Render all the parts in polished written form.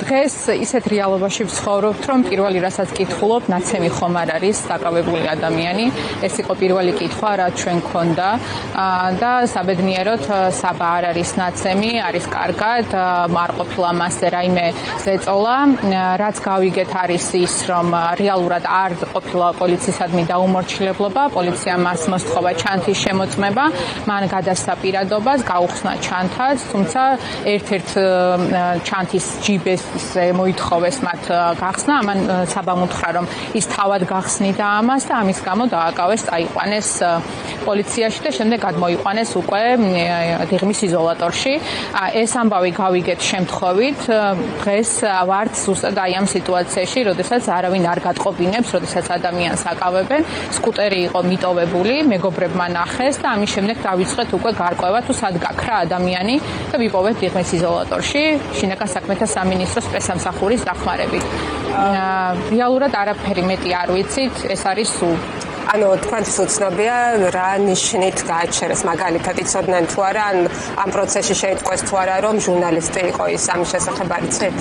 დღეს ისეთ რეალობაში ვცხოვრობთ, რომ პირველი რასაც კითხულობ, ნაცემი ხომ არ არის დაკავებული ადამიანი. ეს იყო პირველი კითხვა, რაც ჩვენ გქონდა და საბედნიეროდ საბა არ არის ნაცემი, არის კარგად, არ ყოფილა მასზე რაიმე ზეწოლა. რაც გავიგეთ არის ის, რომ რეალურად არ ყოფილა პოლიციისადმი დაუმორჩილებლობა, პოლიციამ მას მოსთხოვა ჩანთის შემოწმება, მან გადასცა პირადობას, გაუხსნა ჩანთაც, თუმცა ერთ-ერთ ჩანთის ჯიბესზე მოითხოვეს მათ გახსნა, ამან საბამ უთხრა, რომ ის თავად გახსნიდა ამას და ამის გამო დააკავეს, წაიყვანეს პოლიციაში და შემდეგ გადმოიყვანეს უკვე დიღმის იზოლატორში. ეს ამბავი გავიგეთ შემთხვევით, დღეს ვართ ზუსტად აი ამ სიტუაციაში, როდესაც არავინ არ გატყობინებს, როდესაც ადამიანს აკავებენ, სკუტერი იყო მიტოვებული, მეგობრებმა ნახეს და ამის შემდეგ დავიწყეთ უკვე გარკვევა თუ სად გაქრა ადამიანი და ვიპოვეთ დიღმის იზოლატორში, შინაგან საქმეთა სამინისტროს პრესამსახურის დახმარებით. რეალურად არაფერი მეტი არ ვიცით, ეს არის სულ. ანუ თქვენთვის უცნობია რა ნიშნით გააჩერეს, მაგალითად იცოდნენ თუ არა, ამ პროცესში შეიტყვეს თუ არა, რომ ჟურნალისტი იყო ის, ამის შესახებ არ იცით?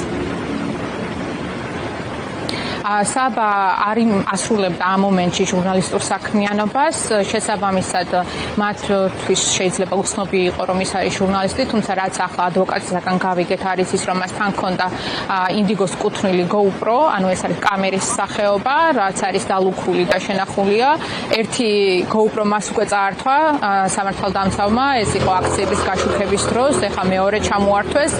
საბა არ ასრულებდა ამ მომენტში ჟურნალისტურ საქმიანობას, შესაბამისად მათთვის შეიძლება უცნობი იყო, რომ ის არის ჟურნალისტი, თუმცა რაც ახლა ადვოკატისგან გავიგეთ არის ის, რომ მას თან ჰქონდა ინდიგოს კუთვნილი GoPro, ანუ ეს არის კამერის სახეობა, რაც არის დალუქული და შენახულია. ერთი GoPro მას უკვე წაართვა სამართალდამცავმა, ეს იყო აქციების გაშუქების დროს, ეხლა მეორე ჩამოართვეს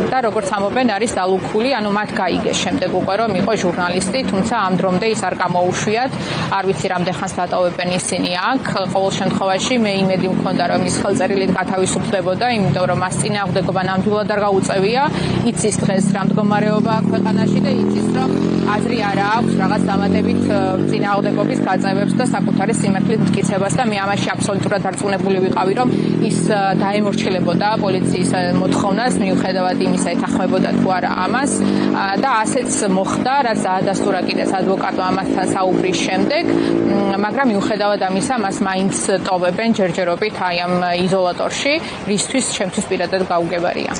და როგორც ამობენ არის დალუქული, ანუ მათ გაიგეს შემდეგ უკვე რომ იყო ჟურნალისტი, თუმცა ამ დრომდე ის არ გამოუშვიათ, არ ვიცი რამდენ ხანს დატოვებენ ისინი აქ. ყოველ შემთხვევაში მე იმედი მქონდა, რომ ის ხელწერილით გათავისუფლდებოდა, იმიტომ რომ მას წინააღმდეგობა ნამდვილად არ გაუწევია, იცის დღეს რა მდგომარეობა ქვეყანაში და იცის, რომ აზრი არ აქვს რაღაც დამატებით წინააღმდეგობის გაწევებს და საკუთარი სიმართლით მტკიცებას და მე ამაში აბსოლუტურად დარწმუნებული ვიყავი, რომ ის დაემორჩილებოდა პოლიციის მოთხოვნას, მიუხედავად იმისა, ეთანხმებოდა თუ არა ამას და ასეც მოხდა, რაც დაადასტურა კიდეც ადვოკატმა ამასთან საუბრის შემდეგ, მაგრამ მიუხედავად ამისა, მას მაინც ტოვებენ ჯერჯერობით აი ამ იზოლატორში, რისთვის ჩემთვის პირადად გაუგებარია.